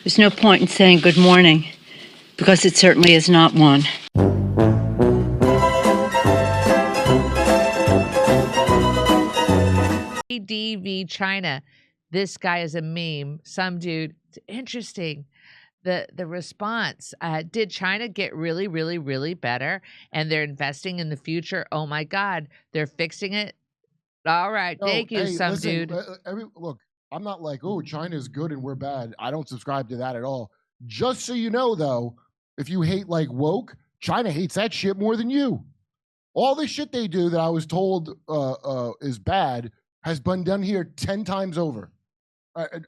There's no point in saying good morning, because it certainly is not one. DV China. This guy is a meme. Some dude. It's interesting. The response. Did China get really, really, really better? And they're investing in the future. Oh my God. They're fixing it. All right. Thank you, dude. Look, I'm not like, oh, China's good and we're bad. I don't subscribe to that at all. Just so you know, though, if you hate like woke, China hates that shit more than you. All the shit they do that I was told is bad has been done here 10 times over.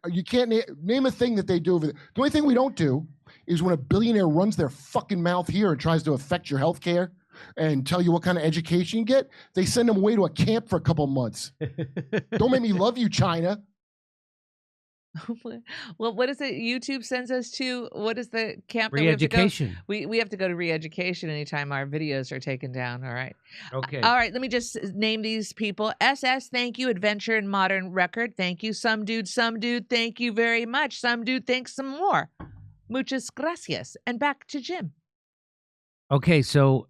You can't name a thing that they do over there. The only thing we don't do is when a billionaire runs their fucking mouth here and tries to affect your health care and tell you what kind of education you get, they send them away to a camp for a couple months. Don't make me love you, China. Well, what is it YouTube sends us to? What is the camp? Re-education. We have to go to re-education anytime our videos are taken down. All right. Okay. All right. Let me just name these people. SS, thank you. Adventure and Modern Record, thank you. Some dude, thank you very much. Some dude, thanks some more. Muchas gracias. And back to Jim. Okay, so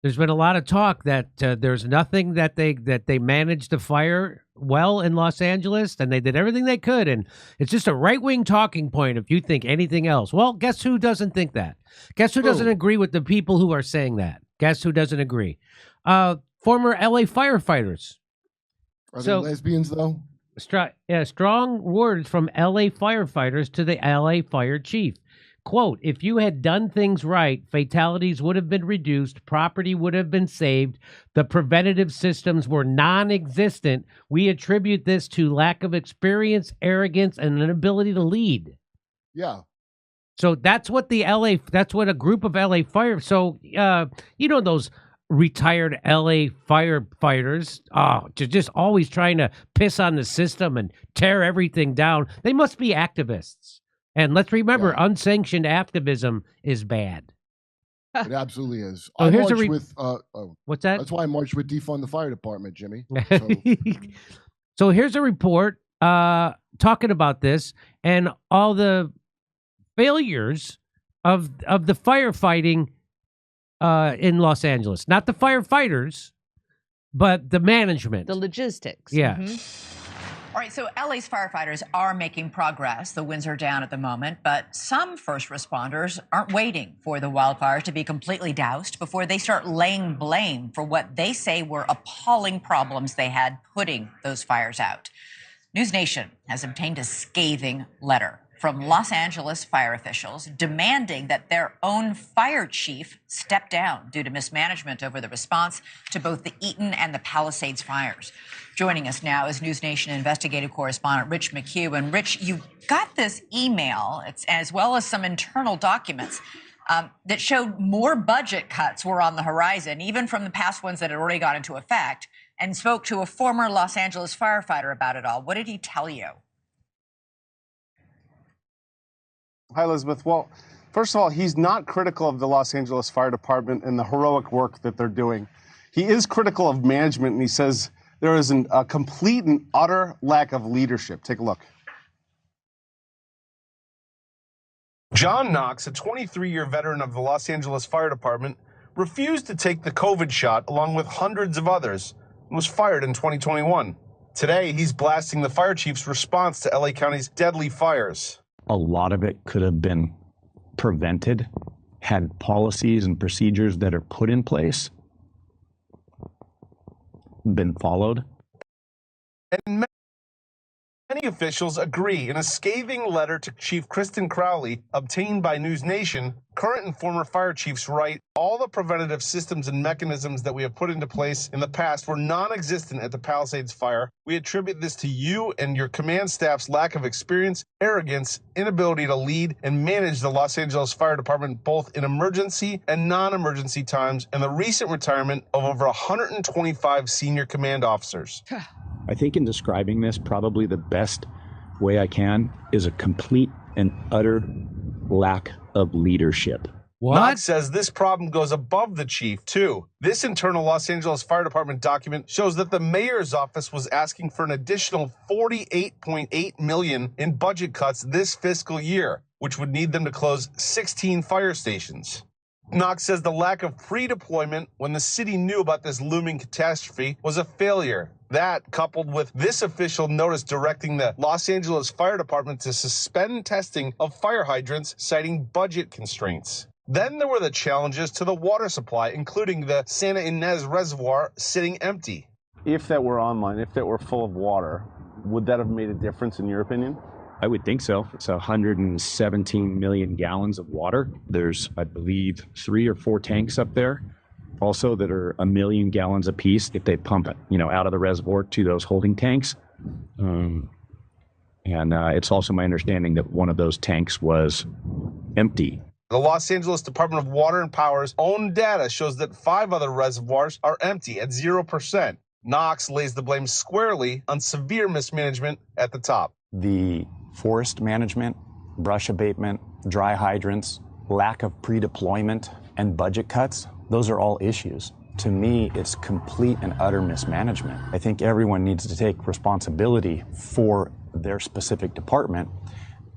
there's been a lot of talk that there's nothing that they managed to fire well in Los Angeles, and they did everything they could, and it's just a right-wing talking point if you think anything else. Well, guess who doesn't think that? Guess who doesn't agree with the people who are saying that? Guess who doesn't agree? Former L.A. firefighters. Are they lesbians, though? Strong words from L.A. firefighters to the L.A. fire chief. Quote, if you had done things right, fatalities would have been reduced, property would have been saved, the preventative systems were non-existent. We attribute this to lack of experience, arrogance, and an inability to lead. Yeah. So that's what that's what a group of LA fire. So, you know, those retired LA firefighters, just always trying to piss on the system and tear everything down. They must be activists. And let's remember, unsanctioned activism is bad. It absolutely is. So I here's marched with, what's that? That's why I marched with Defund the Fire Department, Jimmy. So here's a report talking about this and all the failures of the firefighting in Los Angeles. Not the firefighters, but the management. The logistics. Yeah. Mm-hmm. All right, so LA's firefighters are making progress. The winds are down at the moment, but some first responders aren't waiting for the wildfires to be completely doused before they start laying blame for what they say were appalling problems they had putting those fires out. News Nation has obtained a scathing letter from Los Angeles fire officials demanding that their own fire chief step down due to mismanagement over the response to both the Eaton and the Palisades fires. Joining us now is News Nation investigative correspondent Rich McHugh. And Rich, you got this email, as well as some internal documents that showed more budget cuts were on the horizon, even from the past ones that had already gone into effect, and spoke to a former Los Angeles firefighter about it all. What did he tell you? Hi, Elizabeth. Well, first of all, he's not critical of the Los Angeles Fire Department and the heroic work that they're doing. He is critical of management, and he says there is a complete and utter lack of leadership. Take a look. John Knox, a 23-year veteran of the Los Angeles Fire Department, refused to take the COVID shot along with hundreds of others and was fired in 2021. Today, he's blasting the fire chief's response to LA County's deadly fires. A lot of it could have been prevented had policies and procedures that are put in place been followed. And many officials agree. In a scathing letter to Chief Kristen Crowley, obtained by News Nation, current and former fire chiefs write, all the preventative systems and mechanisms that we have put into place in the past were non-existent at the Palisades fire. We attribute this to you and your command staff's lack of experience, arrogance, inability to lead and manage the Los Angeles Fire Department both in emergency and non-emergency times, and the recent retirement of over 125 senior command officers. I think in describing this, probably the best way I can is a complete and utter lack of leadership. What? Knox says this problem goes above the chief, too. This internal Los Angeles Fire Department document shows that the mayor's office was asking for an additional $48.8 million in budget cuts this fiscal year, which would need them to close 16 fire stations. Knox says the lack of pre-deployment when the city knew about this looming catastrophe was a failure. That, coupled with this official notice directing the Los Angeles Fire Department to suspend testing of fire hydrants, citing budget constraints. Then there were the challenges to the water supply, including the Santa Ynez Reservoir sitting empty. If that were online, if that were full of water, would that have made a difference in your opinion? I would think so. It's 117 million gallons of water. There's, I believe, 3 or 4 tanks up there also that are 1 million gallons apiece if they pump it, out of the reservoir to those holding tanks. And it's also my understanding that one of those tanks was empty. The Los Angeles Department of Water and Power's own data shows that 5 other reservoirs are empty at 0%. Knox lays the blame squarely on severe mismanagement at the top. The forest management, brush abatement, dry hydrants, lack of pre-deployment, and budget cuts, those are all issues. To me, it's complete and utter mismanagement. I think everyone needs to take responsibility for their specific department,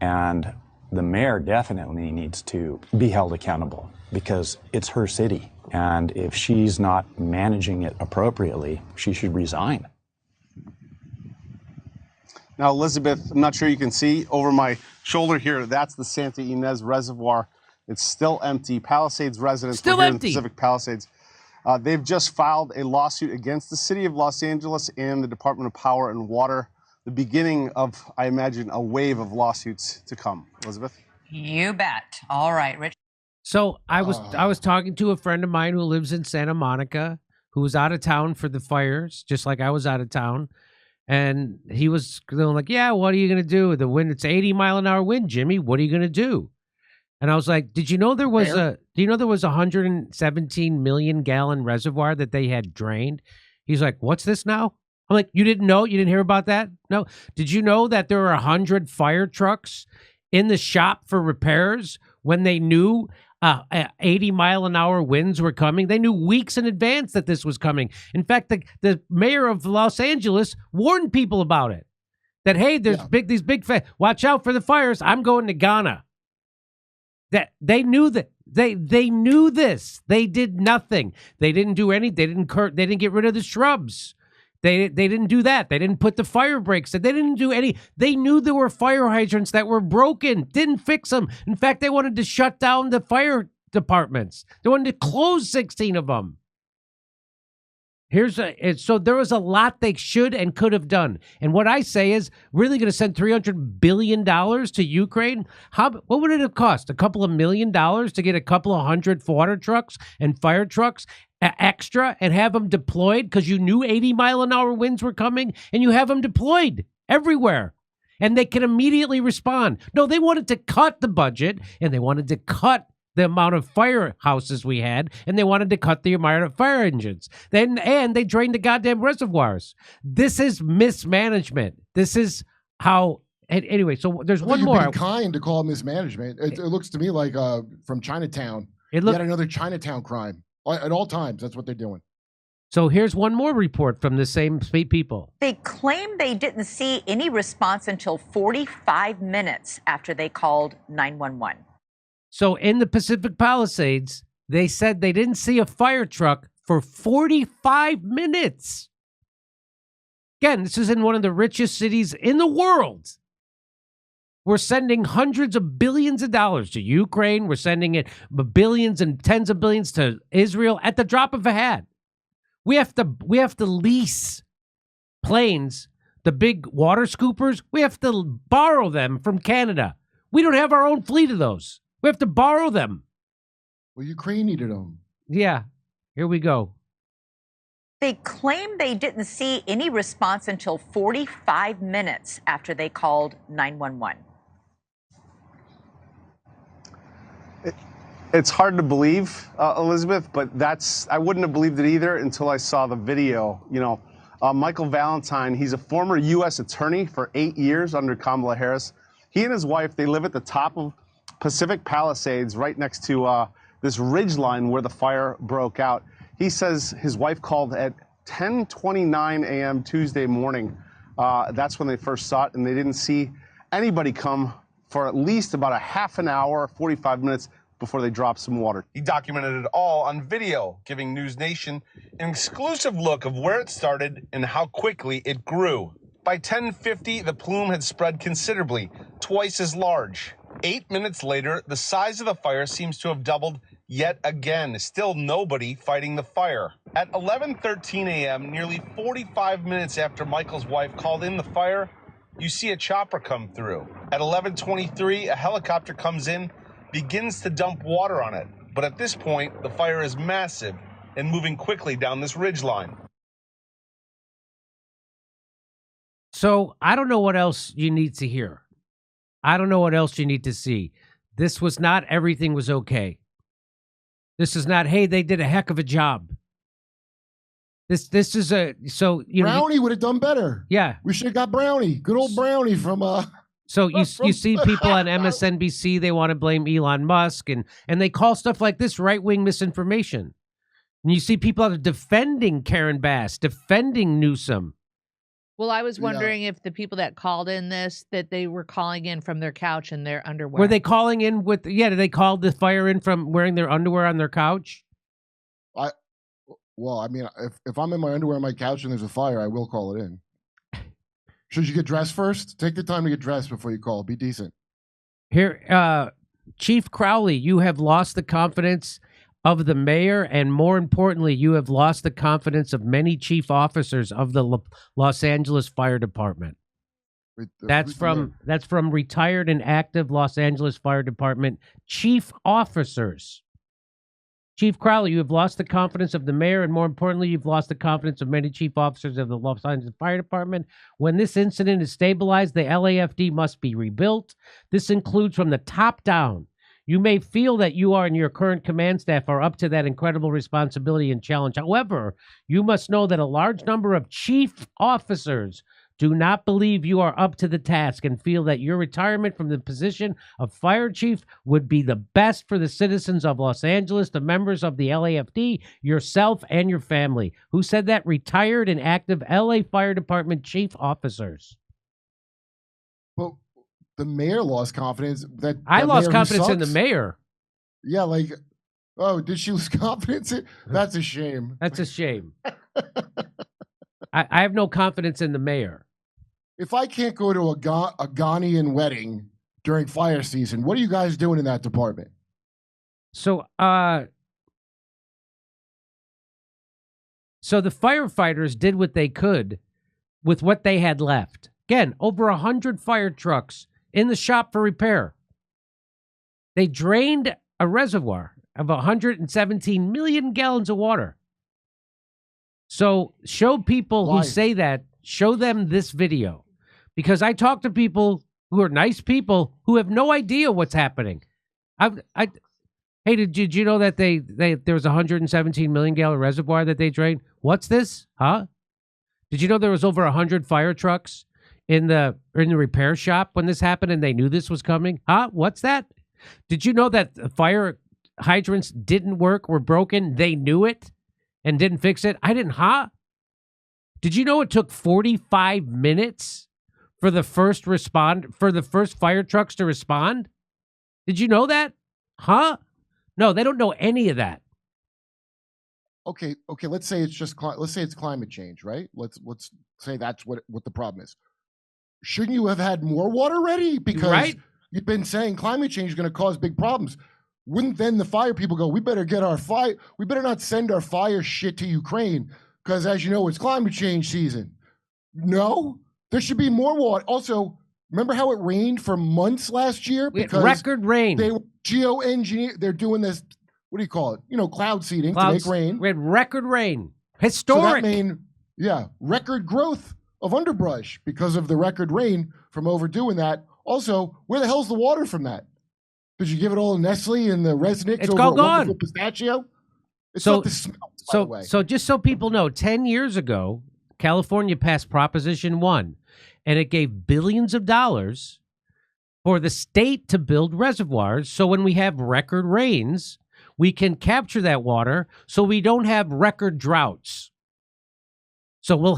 and the mayor definitely needs to be held accountable because it's her city. And if she's not managing it appropriately, she should resign. Now, Elizabeth, I'm not sure you can see over my shoulder here, that's the Santa Ynez Reservoir. It's still empty. Palisades residents Still were here empty. in Pacific Palisades. They've just filed a lawsuit against the city of Los Angeles and the Department of Power and Water. The beginning of, I imagine, a wave of lawsuits to come. Elizabeth? You bet. All right, Rich. So I was talking to a friend of mine who lives in Santa Monica, who was out of town for the fires, just like I was out of town. And he was like, yeah, what are you going to do? The wind, it's 80-mile-an-hour wind, Jimmy. What are you going to do? And I was like, did you know there was a 117 million gallon reservoir that they had drained? He's like, what's this now? I'm like, you didn't know? You didn't hear about that? No. Did you know that there were 100 fire trucks in the shop for repairs when they knew 80-mile-an-hour winds were coming? They knew weeks in advance that this was coming. In fact, the mayor of Los Angeles warned people about it. That, hey, there's these big watch out for the fires. I'm going to Ghana. That they knew that they knew this. They did nothing. They didn't do any. They didn't get rid of the shrubs. They didn't do that. They didn't put the fire breaks. They didn't do any. They knew there were fire hydrants that were broken. Didn't fix them. In fact, they wanted to shut down the fire departments. They wanted to close 16 of them. So there was a lot they should and could have done. And what I say is, really going to send $300 billion to Ukraine? What would it have cost? A couple of $1 million to get a couple of 100 water trucks and fire trucks extra and have them deployed because you knew 80-mile-an-hour winds were coming, and you have them deployed everywhere. And they can immediately respond. No, they wanted to cut the budget, and they wanted to cut the amount of firehouses we had, and they wanted to cut the amount of fire engines. And they drained the goddamn reservoirs. This is mismanagement. This is how. Anyway, so there's one more. You've been kind to call mismanagement. It looks to me like from Chinatown. Yet another Chinatown crime. At all times, that's what they're doing. So here's one more report from the same people. They claim they didn't see any response until 45 minutes after they called 911. So in the Pacific Palisades, they said they didn't see a fire truck for 45 minutes. Again, this is in one of the richest cities in the world. We're sending hundreds of billions of dollars to Ukraine. We're sending it billions and tens of billions to Israel at the drop of a hat. We have to lease planes, the big water scoopers. We have to borrow them from Canada. We don't have our own fleet of those. We have to borrow them. Well, Ukraine needed them. Yeah. Here we go. They claim they didn't see any response until 45 minutes after they called 911. It's hard to believe, Elizabeth, but I wouldn't have believed it either until I saw the video. Michael Valentine, he's a former U.S. attorney for 8 years under Kamala Harris. He and his wife, they live at the top of Pacific Palisades right next to this ridge line where the fire broke out. He says his wife called at 10:29 a.m. Tuesday morning. That's when they first saw it, and they didn't see anybody come for at least about a half an hour, 45 minutes before they dropped some water. He documented it all on video, giving News Nation an exclusive look of where it started and how quickly it grew. By 10:50, the plume had spread considerably, twice as large. 8 minutes later, the size of the fire seems to have doubled yet again. Still nobody fighting the fire. At 11:13 a.m., nearly 45 minutes after Michael's wife called in the fire, you see a chopper come through. At 11:23, a helicopter comes in, begins to dump water on it. But at this point, the fire is massive and moving quickly down this ridgeline. So I don't know what else you need to hear. I don't know what else you need to see. This was not everything was okay. This is not, hey, they did a heck of a job. This is a, so, you know. Brownie would have done better. Yeah. We should have got Brownie. Good old Brownie from, So you see people on MSNBC, they want to blame Elon Musk, and they call stuff like this right-wing misinformation. And you see people out there defending Karen Bass, defending Newsom. Well, I was wondering if the people that called in this, that they were calling in from their couch in their underwear. Were they calling in with, did they call the fire in from wearing their underwear on their couch? Well, I mean, if I'm in my underwear on my couch and there's a fire, I will call it in. Should you get dressed first? Take the time to get dressed before you call. Be decent. Here, Chief Crowley, you have lost the confidence of the mayor, and more importantly, you have lost the confidence of many chief officers of the Los Angeles Fire Department. That's from retired and active Los Angeles Fire Department chief officers. Chief Crowley, you have lost the confidence of the mayor, and more importantly, you've lost the confidence of many chief officers of the Los Angeles Fire Department. When this incident is stabilized, the LAFD must be rebuilt. This includes from the top down. You may feel that you and your current command staff are up to that incredible responsibility and challenge. However, you must know that a large number of chief officers do not believe you are up to the task and feel that your retirement from the position of fire chief would be the best for the citizens of Los Angeles, the members of the LAFD, yourself, and your family. Who said that? Retired and active LA Fire Department chief officers. Well, the mayor lost confidence. I lost confidence in the mayor. Yeah, like, oh, did she lose confidence? That's a shame. That's a shame. I have no confidence in the mayor. If I can't go to a Ghanaian wedding during fire season, what are you guys doing in that department? So the firefighters did what they could with what they had left. Again, over 100 fire trucks in the shop for repair. They drained a reservoir of 117 million gallons of water. So show people who say that, show them this video. Because I talk to people who are nice people who have no idea what's happening. Hey, did you know that there was a 117 million gallon reservoir that they drained? What's this? Huh? Did you know there was over 100 fire trucks in the repair shop when this happened and they knew this was coming? Huh? What's that? Did you know that fire hydrants didn't work, were broken? They knew it and didn't fix it? I didn't, huh? Did you know it took 45 minutes for the first fire trucks to respond? Did you know that? Huh? No, they don't know any of that. Okay. Let's say it's climate change, right? Let's say that's what the problem is. Shouldn't you have had more water ready? Because you've been saying climate change is going to cause big problems. Wouldn't then the fire people go, we better not send our fire shit to Ukraine because, as you know, it's climate change season. No, there should be more water. Also, remember how it rained for months last year? Because record rain. They geoengineer. They're doing this. What do you call it? Cloud seeding to make rain. We had record rain. Historic. So that mean, record growth of underbrush because of the record rain from overdoing that. Also, where the hell's the water from that? Did you give it all to Nestle and the Resnick over a wonderful pistachio? It's not the smell, by the way. So just so people know, 10 years ago, California passed Proposition 1, and it gave billions of dollars for the state to build reservoirs. So when we have record rains, we can capture that water so we don't have record droughts. So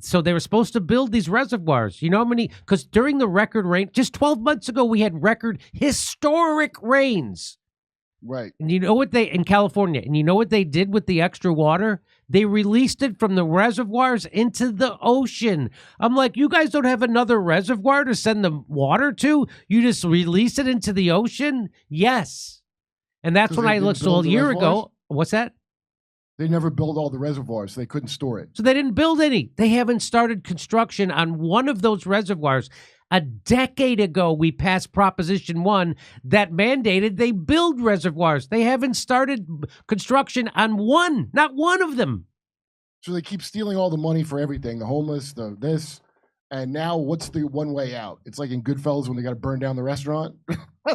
so they were supposed to build these reservoirs. You know how many? Because during the record rain, just 12 months ago, we had record historic rains. Right. And you know what in California, and you know what they did with the extra water? They released it from the reservoirs into the ocean. I'm like, you guys don't have another reservoir to send the water to? You just release it into the ocean? Yes. And that's when I looked a year ago. What's that? They never built all the reservoirs. So they couldn't store it. So they didn't build any. They haven't started construction on one of those reservoirs. A decade ago, we passed Proposition 1 that mandated they build reservoirs. They haven't started construction on one, not one of them. So they keep stealing all the money for everything, the homeless, this. And now what's the one way out? It's like in Goodfellas when they got to burn down the restaurant.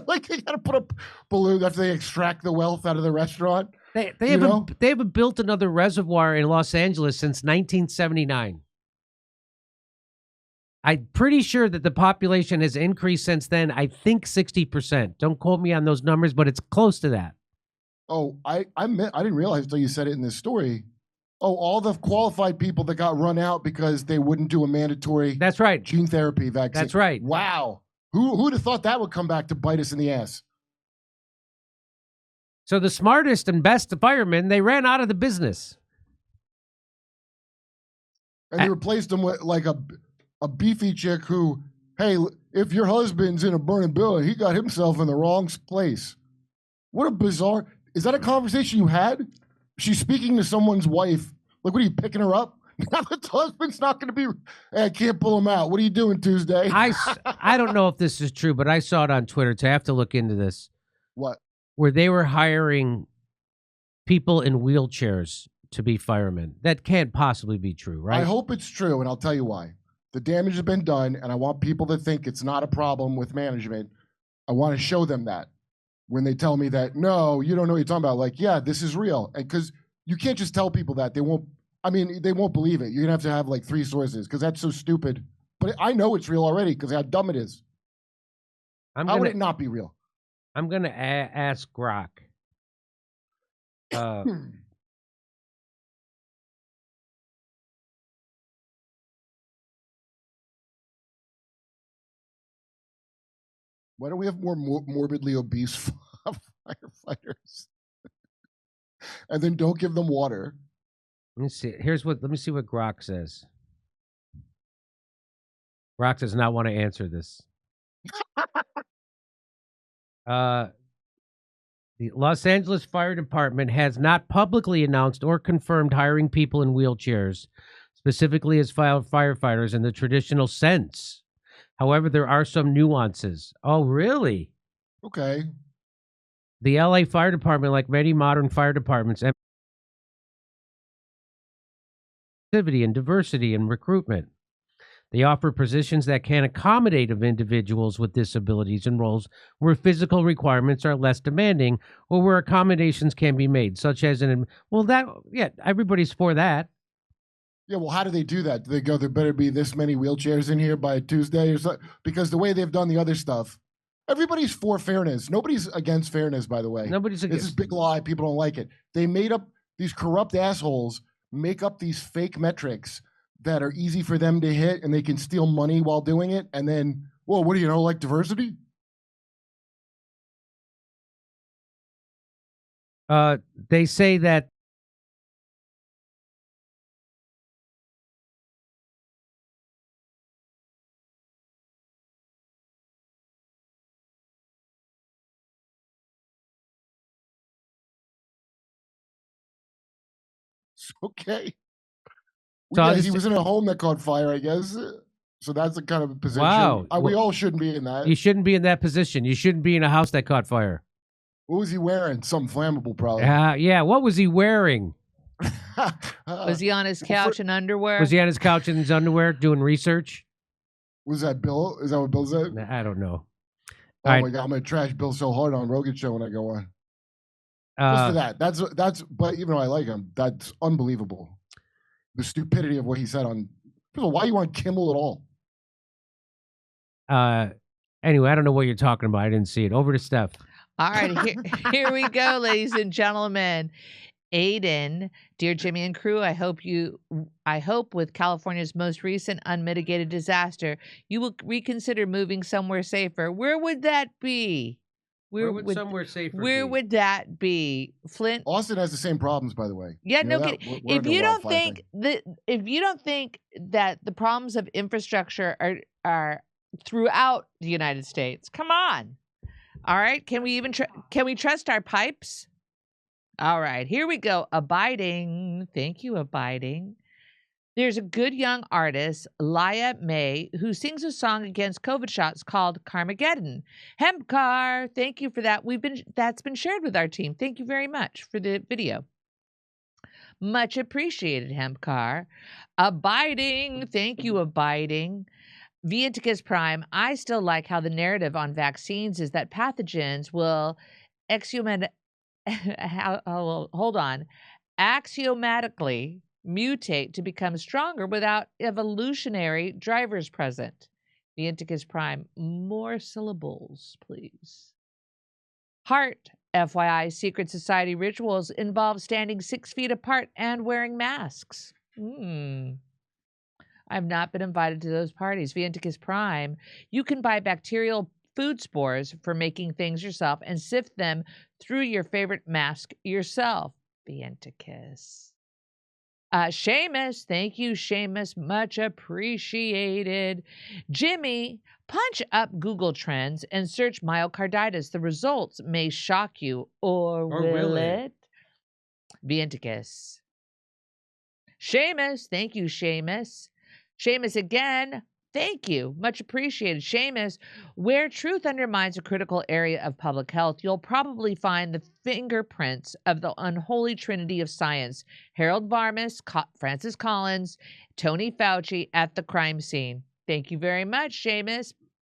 Like they got to put a balloon after they extract the wealth out of the restaurant. They haven't built another reservoir in Los Angeles since 1979. I'm pretty sure that the population has increased since then. I think 60%. Don't quote me on those numbers, but it's close to that. Oh, I didn't realize until you said it in this story. Oh, all the qualified people that got run out because they wouldn't do a mandatory That's right. gene therapy vaccine. That's right. Wow. Who'd have thought that would come back to bite us in the ass? So the smartest and best firemen, they ran out of the business. And they replaced them with like a beefy chick who, hey, if your husband's in a burning building, he got himself in the wrong place. What a bizarre, is that a conversation you had? She's speaking to someone's wife. Like, what are you, picking her up? Now the husband's not going to be, hey, I can't pull him out. What are you doing Tuesday? I don't know if this is true, but I saw it on Twitter, so I have to look into this. What? Where they were hiring people in wheelchairs to be firemen. That can't possibly be true, right? I hope it's true, and I'll tell you why. The damage has been done, and I want people to think it's not a problem with management. I want to show them that. When they tell me that, no, you don't know what you're talking about. Like, yeah, this is real. And because you can't just tell people that. They won't believe it. You're going to have like 3 sources because that's so stupid. But I know it's real already because how dumb it is. How would it not be real? I'm going to ask Grok. Why don't we have more morbidly obese firefighters? And then don't give them water. Let me see. Let me see what Grok says. Grok does not want to answer this. The Los Angeles Fire Department has not publicly announced or confirmed hiring people in wheelchairs, specifically as firefighters in the traditional sense. However, there are some nuances. Oh, really? Okay. The LA Fire Department, like many modern fire departments, activity and diversity in recruitment. They offer positions that can accommodate of individuals with disabilities and roles where requirements are less demanding or where accommodations can be made, such as everybody's for that. Yeah, well, how do they do that? Do they go, there better be this many wheelchairs in here by Tuesday or something? Because the way they've done the other stuff, everybody's for fairness. Nobody's against fairness, by the way. Nobody's against. This is a big lie. People don't like it. They made up, these corrupt assholes make up these fake metrics that are easy for them to hit and they can steal money while doing it. And then, well, what do you know, like diversity? They say that okay. So he was in a home that caught fire, I guess. So that's the kind of position. Wow. We all shouldn't be in that. You shouldn't be in that position. You shouldn't be in a house that caught fire. What was he wearing? Something flammable, probably. Yeah. What was he wearing? Was he on his couch in underwear? Was he on his couch in his underwear doing research? Was that Bill? Is that what Bill said? I don't know. Oh my God, I'm gonna trash Bill so hard on Rogan show when I go on. Just for that. That's. But even though I like him, that's unbelievable. The stupidity of what he said on. Why are you on Kimmel at all? Anyway, I don't know what you're talking about. I didn't see it. Over to Steph. All right, here we go, ladies and gentlemen. Aiden, dear Jimmy and crew, I hope with California's most recent unmitigated disaster, you will reconsider moving somewhere safer. Where would that be? Where would somewhere safer Where be? would that be? Flint? Austin has the same problems, by the way. Yeah, You know no that? kidding. We're If under you don't wildfire think thing. that the problems of infrastructure are throughout the United States, come on. All right, can we trust our pipes? All right, here we go. Abiding. Thank you, Abiding. There's a good young artist, Laya May, who sings a song against COVID shots called Carmageddon. Hempcar, thank you for that. That's been shared with our team. Thank you very much for the video. Much appreciated, Hempcar. Abiding. Thank you, Abiding. Viaticus Prime, I still like how the narrative on vaccines is that pathogens will axiomatically mutate to become stronger without evolutionary drivers present. Viaticus Prime, more syllables, please. Heart, FYI, secret society rituals involve standing 6 feet apart and wearing masks. I've not been invited to those parties. Viaticus Prime, you can buy bacterial food spores for making things yourself and sift them through your favorite mask yourself. Viaticus. Seamus, thank you, Seamus. Much appreciated. Jimmy, punch up Google Trends and search myocarditis. The results may shock you, or will it? Viaticus. Seamus, thank you, Seamus. Seamus again, thank you. Much appreciated. Seamus, where truth undermines a critical area of public health, you'll probably find the fingerprints of the unholy trinity of science. Harold Varmus, Francis Collins, Tony Fauci at the crime scene. Thank you very much, Seamus.